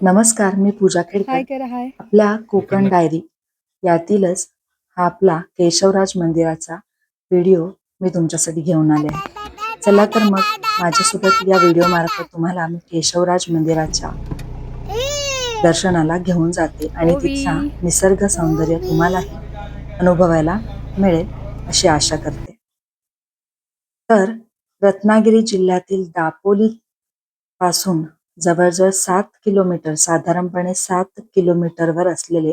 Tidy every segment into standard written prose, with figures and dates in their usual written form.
नमस्कार, मी पूजा खेडकर. हाय करा हाय. आपल्या कोकण डायरी यातीलच हा आपला केशवराज मंदिराचा व्हिडिओ मी तुमच्यासाठी घेऊन आले आहे. चला तर मग माझ्यासोबत या व्हिडिओ मार्फत तुम्हाला मी केशवराज मंदिराच्या दर्शनाला घेऊन जाते आणि तिथला निसर्ग सौंदर्य तुम्हालाही अनुभवायला मिळेल अशी आशा करते. तर रत्नागिरी जिल्ह्यातील दापोली पासून जवळजवळ 7 किलोमीटर, साधारणपणे 7 किलोमीटरवर असलेले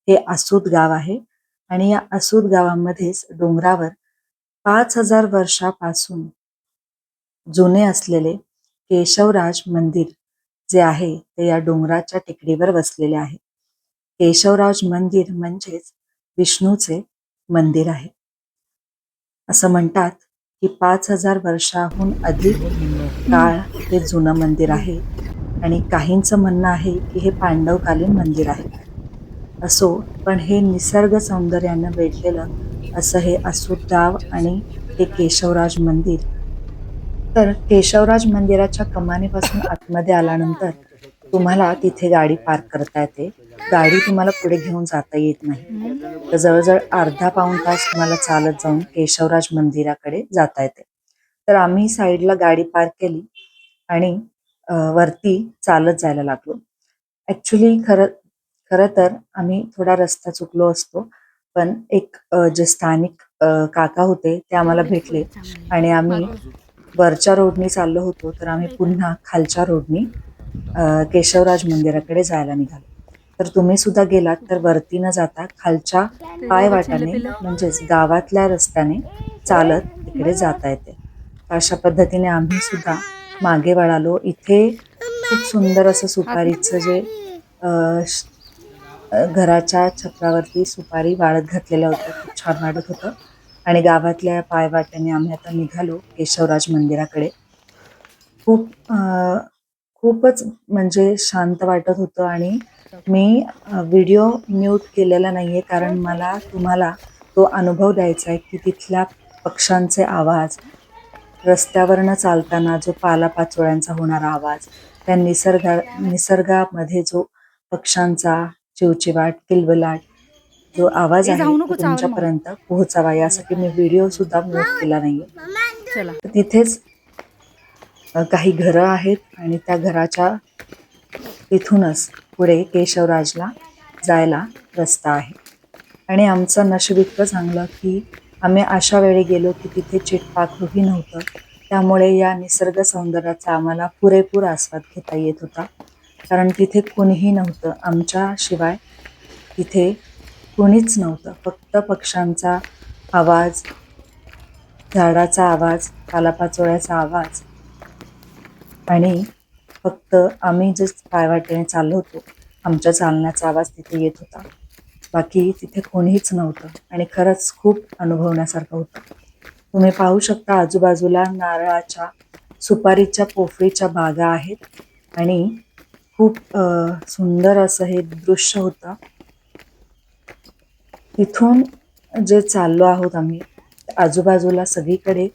हे आसूद गाव आहे आणि या आसूद गावामध्येच डोंगरावर 5000 वर्षापासून जुने असलेले केशवराज मंदिर जे आहे ते या डोंगराच्या टेकडीवर वसलेले आहे. केशवराज मंदिर म्हणजेच विष्णूचे मंदिर आहे. असं म्हणतात की 5000 वर्षाहून अधिक काळ हे जुनं मंदिर आहे आणि काहींचं म्हणणं आहे की हे पांडवकालीन मंदिर आहे. असो, पण हे निसर्ग सौंदर्यानं वेढलेलं असं हे आसूद गाव आणि हे केशवराज मंदिर. तर केशवराज मंदिराच्या कमानीपासून आतमध्ये आल्यानंतर तुम्हाला तिथे गाडी पार्क करता येते. गाडी तुम्हाला पुढे घेऊन जाता येत नाही. तर जवळजवळ अर्धा पाऊण तास तुम्हाला चालत जाऊन केशवराज मंदिराकडे जाता येते. तर आम्ही साईडला गाडी पार्क केली आणि वरती चालत जायला लागलो. ॲक्च्युली खरं तर आम्ही थोडा रस्ता चुकलो असतो, पण एक जे स्थानिक काका होते ते आम्हाला भेटले आणि आम्ही वरच्या रोडनी चाललो होतो, तर आम्ही पुन्हा खालच्या रोडनी केशवराज मंदिराकडे जायला निघालो. तर तुम्ही सुद्धा गेलात तर वरती न जाता खालच्या पायवाटाने म्हणजेच गावातल्या रस्त्याने चालत तिकडे जाता येते. अशा पद्धतीने आम्ही सुद्धा मागे वळालो. इथे खूप सुंदर असं सुपारीचं जे घराच्या छपरावरती सुपारी वाळत घातलेलं होतं, खूप छान वाटत होतं आणि गावातल्या पायवाटेने आम्ही आता निघालो केशवराज मंदिराकडे. खूपच म्हणजे शांत वाटत होतं आणि मी व्हिडिओ म्यूट केलेला नाहीये कारण मला तुम्हाला तो अनुभव द्यायचा आहे की तिथल्या पक्ष्यांचे आवाज, रस्त्यावरनं चालताना जो पालापाचोळ्यांचा होणारा आवाज, त्या निसर्गामध्ये जो पक्ष्यांचा चिवचिवाट, किलबिलाट जो आवाज आहे तो तुमच्यापर्यंत पोहोचावा यासाठी मी व्हिडिओ सुद्धा म्यूट केला नाहीये. तिथेच काही घरं आहेत आणि त्या घराच्या तिथूनच पुढे केशवराजला जायला रस्ता आहे. आणि आमचं नशीब इतकं चांगलं की आम्ही अशा वेळी गेलो की तिथे चिटपाखरूही नव्हतं. त्यामुळे या निसर्ग सौंदर्याचा आम्हाला पुरेपूर आस्वाद घेता येत होता. कारण तिथे कोणीही नव्हतं. आमच्याशिवाय तिथे कोणीच नव्हतं. फक्त पक्ष्यांचा आवाज, झाडाचा आवाज, पालापाचोळ्याचा आवाज आणि फक्त आम्ही जे पायवाटेने चाललो होतो, आमच्या चालण्याचा आवाज तिथे येत होता. बाकी तिथे कोणीच नव्हतं आणि खरंच खूप अनुभवण्यासारखं होतं. तुम्ही पाहू शकता आजूबाजूला नारळाच्या, सुपारीच्या पोफळीच्या बागा आहेत आणि खूप सुंदर असं हे दृश्य होतं. तिथून जे चाललो आहोत आम्ही, आजूबाजूला सगळीकडे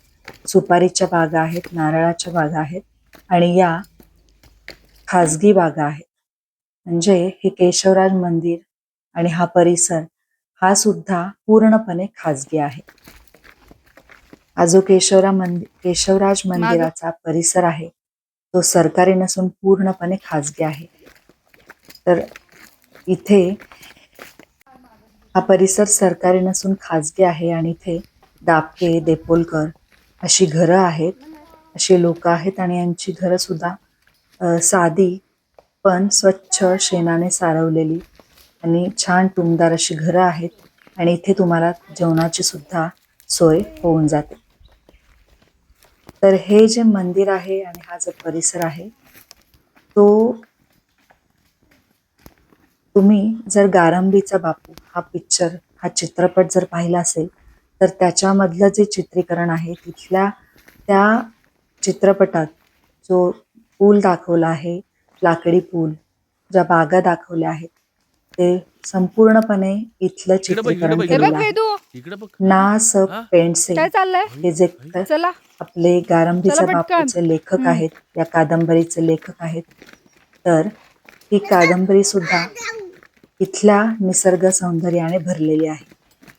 सुपारीच्या बागा आहेत, नारळाच्या बागा आहेत आणि या खाजगी बागा आहेत. म्हणजे हे केशवराज मंदिर आणि हा परिसर हा सुद्धा पूर्णपणे खाजगी आहे. हा जो केशवराज मंदिराचा परिसर आहे तो सरकारी नसून पूर्णपणे खाजगी आहे. तर इथे हा परिसर सरकारी नसून खाजगी आहे आणि इथे दापके, देपोलकर अशी घरं आहेत, अशी लोक आहेत आणि यांची घरं सुद्धा साधी पण स्वच्छ शेणाने सारवलेली आणि छान टुमदार अशी घरं आहेत आणि इथे तुम्हाला जेवणाची सुद्धा सोय होऊन जाते. तर हे जे मंदिर आहे आणि हा जो परिसर आहे तो तुम्ही जर गारंबीचा बापू हा पिक्चर, हा चित्रपट जर पाहिला असेल तर त्याच्यामधलं जे चित्रीकरण आहे तिथल्या त्या चित्रपटात जो पूल दाखवला आहे, लाकडी पूल, ज्या बागा दाखवल्या आहेत ते संपूर्णपणे इथलं चित्रीकरण केलेलं आहे. ना स पेंडसे हे जे आपले गारंबीचा बापूचे लेखक आहेत, या कादंबरीचे लेखक आहेत. तर ही कादंबरी सुद्धा इथल्या निसर्ग सौंदर्याने भरलेली आहे.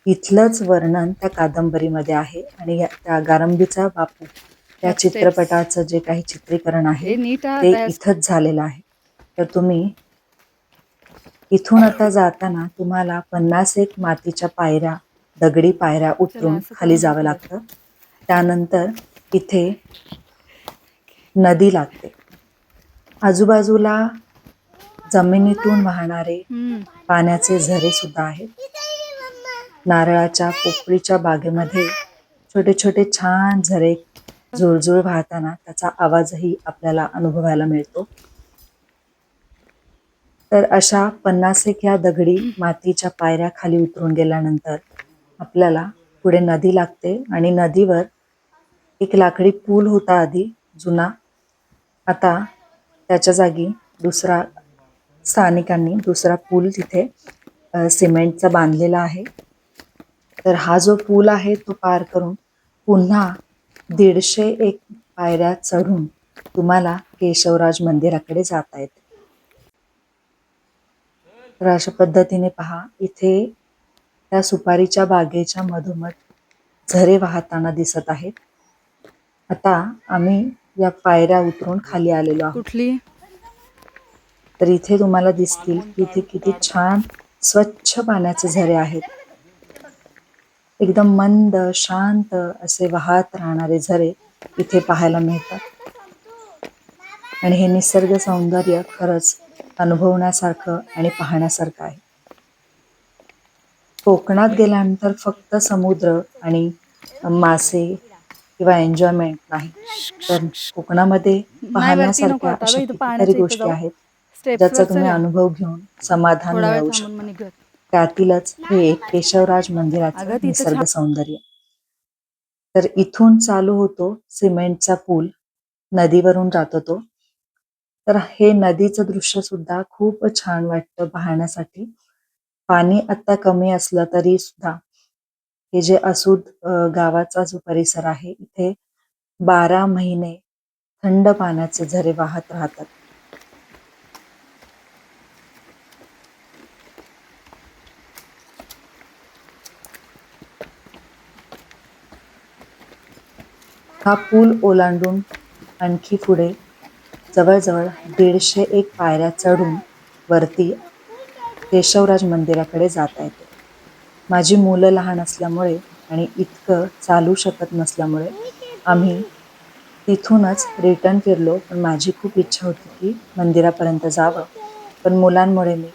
इथलंच वर्णन त्या कादंबरीमध्ये आहे आणि त्या गारंबीचा बापू त्या चित्रपटाचं जे काही चित्रीकरण आहे ते इथंच झालेलं आहे. तर तुम्ही इथून आता जाताना तुम्हाला 51 मातीच्या पायऱ्या, दगडी पायऱ्या उतरून खाली जावं लागतं. त्यानंतर इथे नदी लागते. आजूबाजूला जमिनीतून वाहणारे पाण्याचे झरे सुद्धा आहेत. नारळाच्या पोपळीच्या बागेमध्ये छोटे छोटे छान झरे जुळजुळ वाहताना त्याचा आवाजही आपल्याला अनुभवायला मिळतो. तर अशा 51 या दगडी मातीच्या पायऱ्या खाली उतरून गेल्यानंतर आपल्याला पुढे नदी लागते आणि नदीवर एक लाकडी पूल होता आधी जुना. आता त्याच्या जागी स्थानिकांनी दुसरा पूल तिथे सिमेंटचा बांधलेला आहे. तर हा जो पूल आहे तो पार करून पुन्हा 150 पायऱ्या चढून तुम्हाला केशवराज मंदिराकडे जाता येते. तर अशा पद्धतीने पहा, इथे त्या सुपारीच्या बागेच्या मधोमध झरे वाहताना दिसत आहेत. आता आम्ही या पायऱ्या उतरून खाली आलेलो आहोत. तर इथे तुम्हाला दिसतील की इथे किती छान स्वच्छ पाण्याचे झरे आहेत. एकदम मंद शांत असे वाहत राहणारे झरे इथे पाहायला मिळतात. आणि हे निसर्ग सौंदर्य खरंच अनुभवण्यासारखं आणि पाहण्यासारखं आहे. कोकणात गेल्यानंतर फक्त समुद्र आणि मासे किंवा एन्जॉयमेंट नाही, तर कोकणामध्ये पाहण्यासारख्या अशा कितीतरी गोष्टी आहेत ज्याचा तुम्ही अनुभव घेऊन समाधान मिळवू शकता. त्यातीलच हे एक केशवराज मंदिराचं निसर्ग सौंदर्य. तर इथून चालू होतो सिमेंटचा पूल, नदीवरून जातो तो. तर हे नदीचं दृश्य सुद्धा खूप छान वाटतं पाहण्यासाठी. पाणी आता कमी असलं तरी सुद्धा हे जे असूद गावाचा जो परिसर आहे इथे 12 महिने थंड पाण्याचे झरे वाहत राहतात. हा पूल ओलांडून आणखी पुढे जवळजवळ 150 पायऱ्या चढून वरती केशवराज मंदिराकडे जाता येते. माझी मुलं लहान असल्यामुळे आणि इतकं चालू शकत नसल्यामुळे आम्ही तिथूनच रिटर्न फिरलो. पण माझी खूप इच्छा होती की मंदिरापर्यंत जावं, पण मुलांमुळे मी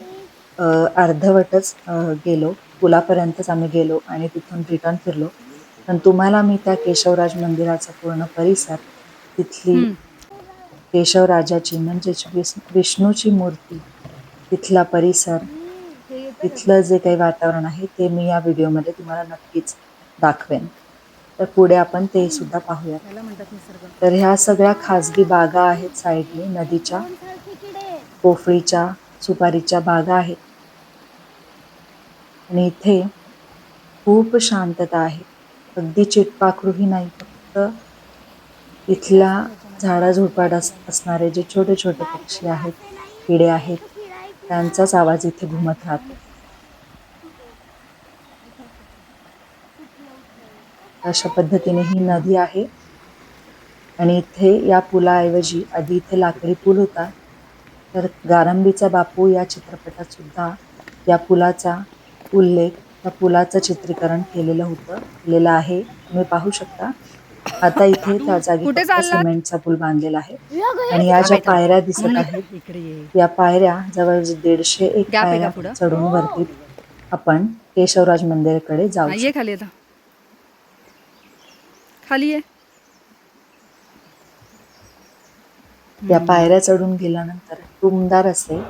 अर्धवटच गेलो. पुलापर्यंतच आम्ही गेलो आणि तिथून रिटर्न फिरलो. पण तुम्हाला मी त्या केशवराज मंदिराचा पूर्ण परिसर, तिथली केशवराजाची म्हणजेच विष्णूची मूर्ती, तिथला परिसर, तिथलं जे काही वातावरण आहे ते मी या व्हिडिओमध्ये तुम्हाला नक्कीच दाखवेन. तर पुढे आपण ते सुद्धा पाहूया. तर ह्या सगळ्या खाजगी बागा आहेत साईडने नदीच्या, पोफळीच्या, सुपारीच्या बागा आहेत आणि इथे खूप शांतता आहे. अगदी चिटपाखरूही नाही, फक्त इथल्या झाडाझुडपात असणारे जे छोटे छोटे पक्षी आहेत, किडे आहेत, त्यांचाच आवाज इथे घुमत राहतो. अशा पद्धतीने ही नदी आहे आणि इथे या पुलाऐवजी आधी इथे लाकडी पूल होता. तर गारंबीचा बापू या चित्रपटात सुद्धा या पुलाचा उल्लेख, त्या पुलाचं चित्रीकरण केलेलं आहे. तुम्ही पाहू शकता. आता इथे त्या जागी फक्त सिमेंटचा पूल बांधलेला आहे आणि या ज्या पायऱ्या दिसत आहेत या पायऱ्या जवळ 150 पायऱ्या चढून वरती आपण केशवराज मंदिराकडे जाऊ शकतो. खाली आहे. या पायऱ्या चढून गेल्यानंतर टुमदार असे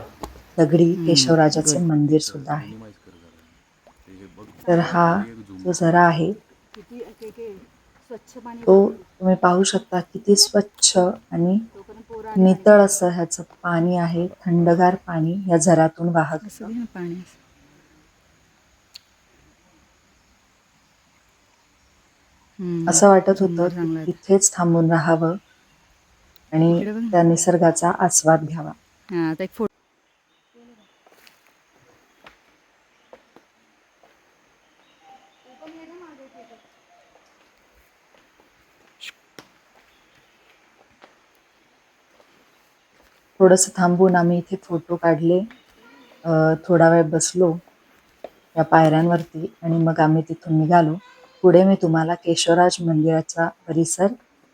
दगडी केशवराजाचे मंदिर सुद्धा आहे. तर हा जो झरा आहे तो तुम्ही पाहू शकता किती स्वच्छ आणि नितळ असं ह्याचं पाणी आहे. थंडगार पाणी या झऱ्यातून वाहत होतं. असं वाटत होतं की इथेच थांबून राहावं आणि त्या निसर्गाचा आस्वाद घ्यावा. थोडंसं थांबून आम्ही इथे फोटो काढले. थोडा वेळ बसलो या पायऱ्यांवरती आणि मग आम्ही तिथून निघालो. पुढे मी तुम्हाला केशवराज मंदिराचा परिसर,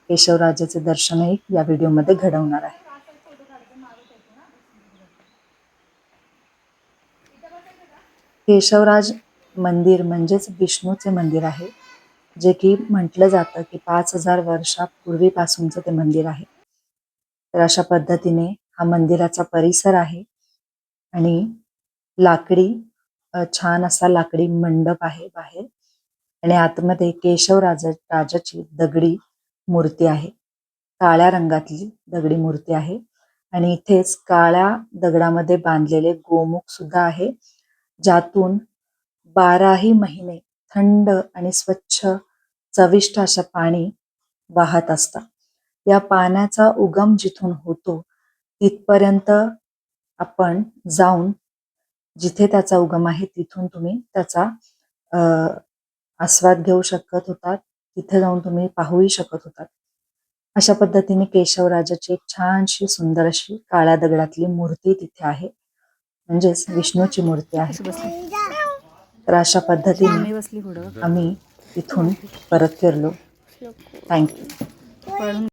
केशवराजाचे दर्शनही या व्हिडिओमध्ये घडवणार आहे. केशवराज मंदिर म्हणजेच विष्णूचे मंदिर आहे, जे की म्हटलं जातं की 5000 वर्षापूर्वीपासूनचं ते मंदिर आहे. तर अशा पद्धतीने हा मंदिराचा परिसर आहे आणि लाकडी छान असा लाकडी मंडप आहे बाहेर आणि आतमध्ये राजाची दगडी मूर्ती आहे. काळ्या रंगातली दगडी मूर्ती आहे आणि इथेच काळ्या दगडामध्ये बांधलेले गोमुख सुद्धा आहे, ज्यातून 12ही महिने थंड आणि स्वच्छ चविष्ट असं पाणी वाहत असतं. या पाण्याचा उगम जिथून होतो तिथपर्यंत आपण जाऊन जिथे त्याचा उगम आहे तिथून तुम्ही त्याचा आस्वाद घेऊ शकत होतात. तिथे जाऊन तुम्ही पाहूही शकत होतात. अशा पद्धतीने केशवराजाची एक छानशी सुंदर अशी काळ्या दगडातली मूर्ती तिथे आहे, म्हणजेच विष्णूची मूर्ती आहे. तर अशा पद्धतीने आम्ही तिथून परत फिरलो. थँक्यू.